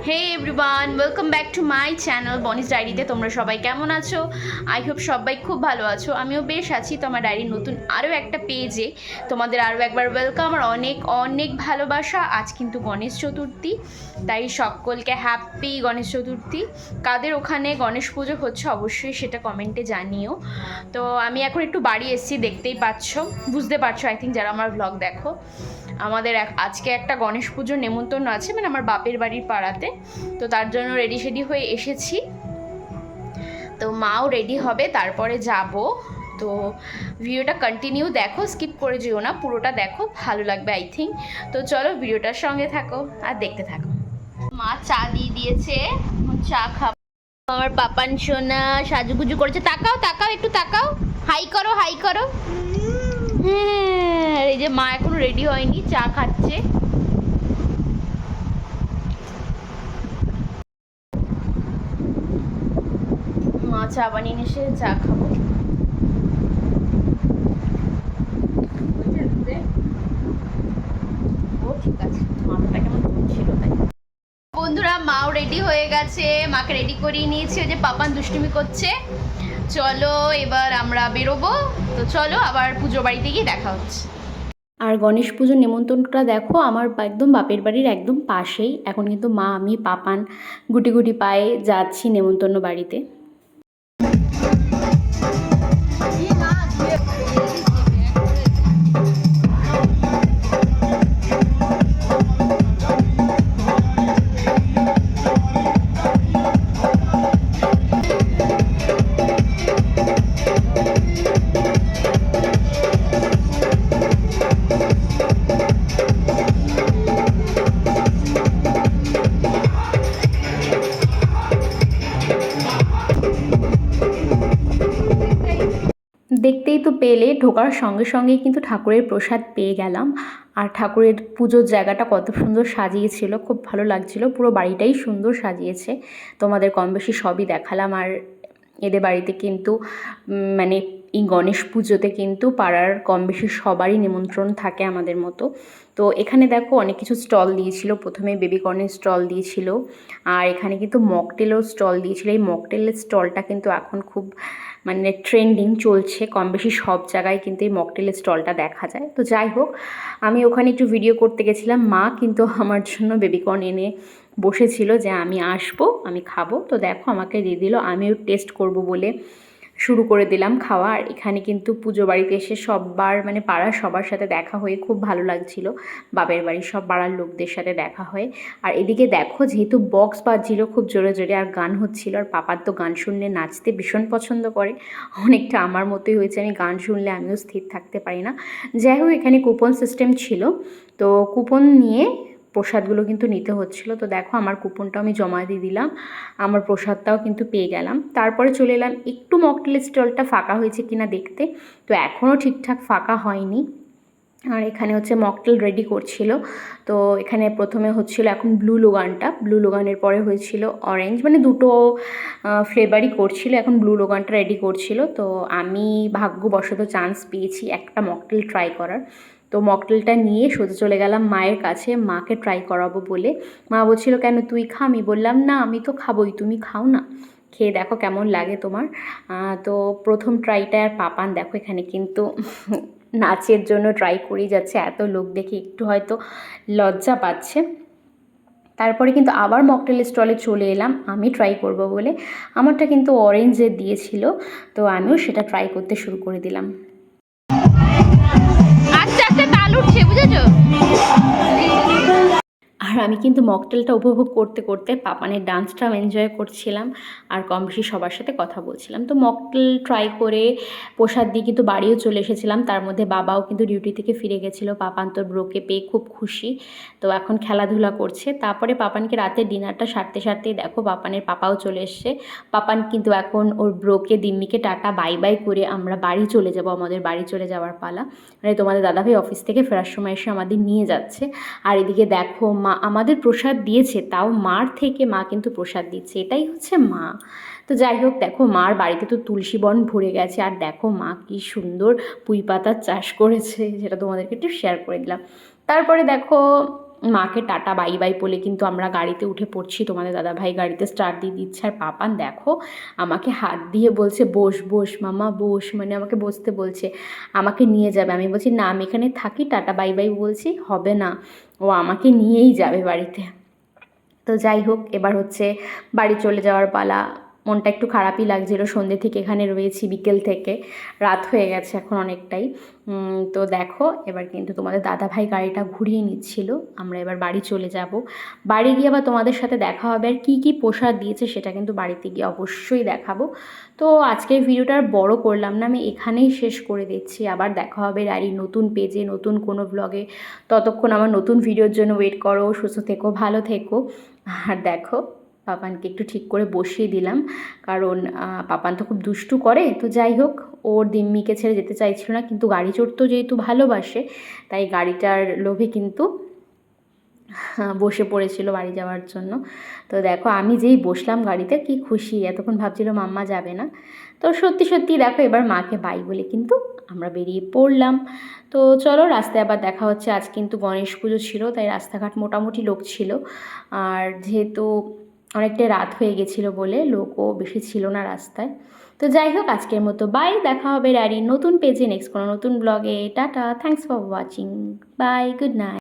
Hey everyone, welcome back to my channel Boni's ডায়েরিতে। তোমরা সবাই কেমন আছো? আই হোপ সবাই খুব ভালো আছো। আমিও বেশ আছি। তো আমার ডায়েরির নতুন আরও একটা পেজে তোমাদের আরও একবার ওয়েলকাম আর অনেক অনেক ভালোবাসা। আজ কিন্তু গণেশ চতুর্থী, তাই সকলকে হ্যাপি গণেশ চতুর্থী। কাদের ওখানে গণেশ পুজো হচ্ছে অবশ্যই সেটা কমেন্টে জানিও। তো আমি এখন একটু বাড়ি এসেছি, দেখতেই পাচ্ছ, বুঝতে পারছো আই থিঙ্ক যারা আমার ভ্লগ দেখো। আমাদের আজকে একটা গণেশ পুজোর নেমন্তন্ন আছে, মানে আমার বাপের বাড়ির পাড়াতে। তো তার জন্য রেডি সেডি হয়ে এসেছি। তো মাও রেডি হবে, তারপরে যাব। তো ভিডিওটা কন্টিনিউ দেখো, স্কিপ করে যেও না, পুরোটা দেখো, ভালো লাগবে আই থিঙ্ক। তো চলো ভিডিওটার সঙ্গে থাকো আর দেখতে থাকো। মা চা দিয়ে দিয়েছে, চা খাবো। আমার পাপান সোনা সাজুগুজু করেছে। তাকাও তাকাও, একটু তাকাও, হাই করো হাই করো। হ্যাঁ, এই যে মা এখনো রেডি হয়নি, চা খাচ্ছে। মা চা বানিয়ে এসে চা খাবো। ও ঠিক আছে, মাথাটা কেমন ঘুরছিল তাই। বন্ধুরা, মাও রেডি হয়ে গেছে, মাকে রেডি করিয়ে নিয়েছি। ওই যে পাপান দুষ্টুমি করছে। চলো এবার আমরা বেরোবো। তো চলো আবার পুজো বাড়িতে গিয়ে দেখা হচ্ছে। আর গণেশ পুজোর নেমন্তন্নটা দেখো আমার একদম বাপের বাড়ির একদম পাশেই। এখন কিন্তু মা, আমি, পাপান গুটি গুটি পায়ে যাচ্ছি নেমন্তন্ন বাড়িতে। দেখতেই তো পেলে, ঢোকার সঙ্গে সঙ্গেই কিন্তু ঠাকুরের প্রসাদ পেয়ে গেলাম। আর ঠাকুরের পুজোর জায়গাটা কত সুন্দর সাজিয়েছিল, খুব ভালো লাগছিল। পুরো বাড়িটাই সুন্দর সাজিয়েছে। তোমাদের কম বেশি সবই দেখালাম। আর এদের বাড়িতে কিন্তু মানে এই গণেশ পুজোতে কিন্তু পাড়ার কম বেশি সবারই নিমন্ত্রণ থাকে আমাদের মতো। তো এখানে দেখো অনেক কিছু স্টল দিয়েছিল। প্রথমে বেবিকর্নের স্টল দিয়েছিল, আর এখানে কিন্তু মকটেলও স্টল দিয়েছিল। এই মকটেলের স্টলটা কিন্তু এখন খুব মানে ট্রেন্ডিং চলছে। কম বেশি সব জায়গায় কিন্তু এই মকটেলের স্টলটা দেখা যায়। তো যাই হোক, আমি ওখানে একটু ভিডিও করতে গেছিলাম। মা কিন্তু আমার জন্য বেবিকর্ন এনে বসেছিল যে আমি আসবো, আমি খাবো। তো দেখো আমাকে দিয়ে দিল, আমিও টেস্ট করব বলে শুরু করে দিলাম খাওয়া। আর এখানে কিন্তু পুজো বাড়িতে এসে সবার মানে পাড়ার সবার সাথে দেখা হয়ে খুব ভালো লাগছিল। বাপের বাড়ির সব পাড়ার লোকদের সাথে দেখা হয়ে। আর এদিকে দেখো, যেহেতু বক্স বাজছিল খুব জোরে জোরে আর গান হচ্ছিল, আর পাপার তো গান শুনলে নাচতে ভীষণ পছন্দ করে, অনেকটা আমার মতোই হয়েছে। আমি গান শুনলে আমিও স্থির থাকতে পারি না। যাই হোক, এখানে কুপন সিস্টেম ছিল, তো কুপন নিয়ে প্রসাদগুলো কিন্তু নিতে হচ্ছিলো। তো দেখো আমার কুপনটাও আমি জমা দিয়ে দিলাম, আমার প্রসাদটাও কিন্তু পেয়ে গেলাম। তারপরে চলে এলাম একটু মকটেলের স্টলটা ফাঁকা হয়েছে কিনা দেখতে। তো এখনও ঠিকঠাক ফাঁকা হয়নি। আর এখানে হচ্ছে মকটেল রেডি করছিল। তো এখানে প্রথমে হচ্ছিল এখন ব্লু লোগানটা, ব্লু লোগানের পরে হয়েছিল অরেঞ্জ, মানে দুটো ফ্লেভারই করছিল। এখন ব্লু লোগানটা রেডি করছিল। তো আমি ভাগ্যবশত চান্স পেয়েছি একটা মকটেল ট্রাই করার। তো মকটেলটা নিয়ে সোজা চলে গেলাম মায়ের কাছে, মাকে ট্রাই করাবো বলে। মা বলছিল কেন তুই খা, আমি বললাম না আমি তো খাবোই, তুমি খাও না, খেয়ে দেখো কেমন লাগে তোমার। তো প্রথম ট্রাইটা। আর পাপান দেখো এখানে কিন্তু নাচের জন্য ট্রাই করেই যাচ্ছে, এত লোক দেখে একটু হয়তো লজ্জা পাচ্ছে। তারপরে কিন্তু আবার মকটেল স্টলে চলে এলাম আমি ট্রাই করব বলে। আমারটা কিন্তু অরেঞ্জের দিয়েছিল, তো আমিও সেটা ট্রাই করতে শুরু করে দিলাম। আস্তে আস্তে তাল উঠছে, বুঝেছো? আর আমি কিন্তু মকটেলটা উপভোগ করতে করতে পাপানের ডান্সটাও এনজয় করছিলাম, আর কম বেশি সবার সাথে কথা বলছিলাম। তো মকটেল ট্রাই করে প্রসাদ দিয়ে কিন্তু বাড়িও চলে এসেছিলাম। তার মধ্যে বাবাও কিন্তু ডিউটি থেকে ফিরে গেছিলো। পাপান তোর ব্রোকে পেয়ে খুব খুশি, তো এখন খেলাধুলা করছে। তারপরে পাপানকে রাতের ডিনারটা সারতে সারতেই দেখো পাপানের পাপাও চলে এসছে। পাপান কিন্তু এখন ওর ব্রোকে দিম্মিকে টাটা বাই বাই করে আমরা বাড়ি চলে যাব, আমাদের বাড়ি চলে যাওয়ার পালা। মানে তোমাদের দাদাভাই অফিস থেকে ফেরার সময় এসে আমাদের নিয়ে যাচ্ছে। আর এদিকে দেখো মা আমাদের প্রসাদ দিয়েছে, তাও মার থেকে মা কিন্তু প্রসাদ দিচ্ছে, এটাই হচ্ছে মা। তো যাই হোক, দেখো মার বাড়িতে তো তুলসী বন ভরে গেছে। আর দেখো মা কি সুন্দর পুঁই পাতার চাষ করেছে, যেটা তোমাদেরকে একটু শেয়ার করে দিলাম। তারপরে দেখো মাকে টাটা বাই বাই বলে কিন্তু আমরা গাড়িতে উঠে পড়ছি। তোমাদের দাদাভাই গাড়িতে স্টার্ট দিয়ে দিচ্ছে, আর পাপান দেখো আমাকে হাত দিয়ে বলছে বস বস মামা বস, মানে আমাকে বসতে বলছে, আমাকে নিয়ে যাবে। আমি বলছি না আমি এখানে থাকি, টাটা বাই বাই বলছি, হবে না, ও আমাকে নিয়েই যাবে বাড়িতে। তো যাই হোক, এবার হচ্ছে বাড়ি চলে যাওয়ার পালা। মনটা একটু খারাপই লাগছিলো, সন্ধ্যে থেকে এখানে রয়েছি, বিকেল থেকে রাত হয়ে গেছে এখন অনেকটাই। তো দেখো এবার কিন্তু তোমাদের দাদাভাই গাড়িটা ঘুরিয়ে নিচ্ছিল, আমরা এবার বাড়ি চলে যাব। বাড়ি গিয়ে আবার তোমাদের সাথে দেখা হবে, আর কী কী প্রসাদ দিয়েছে সেটা কিন্তু বাড়িতে গিয়ে অবশ্যই দেখাবো। তো আজকের ভিডিওটা আর বড় করলাম না, আমি এখানেই শেষ করে দিচ্ছি। আবার দেখা হবে ডায়েরি নতুন পেজে, নতুন কোনো ব্লগে। ততক্ষণ আমার নতুন ভিডিওর জন্য ওয়েট করো। সুস্থ থেকো, ভালো থেকো। আর দেখো পাপানকে একটু ঠিক করে বসিয়ে দিলাম, কারণ পাপান তো খুব দুষ্টু করে। তো যাই হোক, ওর দিম্মিকে ছেড়ে যেতে চাইছিল না, কিন্তু গাড়ি চড়তেও যেহেতু ভালোবাসে, তাই গাড়িটার লোভে কিন্তু বসে পড়েছিল বাড়ি যাওয়ার জন্য। তো দেখো আমি যেই বসলাম গাড়িতে, কি খুশি, এতক্ষণ ভাবছিল মাম্মা যাবে না। তো সত্যি সত্যি দেখো এবার মাকে বাই বলে কিন্তু আমরা বেরিয়ে পড়লাম। তো চলো, রাস্তায় আবার দেখা হচ্ছে। আজ কিন্তু গণেশ পুজো ছিল, তাই রাস্তাঘাট মোটামুটি লোক ছিল, আর যেহেতু অনেকটাই রাত হয়ে গেছিলো বলে লোকও বেশি ছিল না রাস্তায়। তো যাই হোক, আজকের মতো বাই, দেখা হবে ডায়েরির নতুন পেজে নেক্সট কোনো নতুন ব্লগে। Tata, thanks for watching, bye, good night.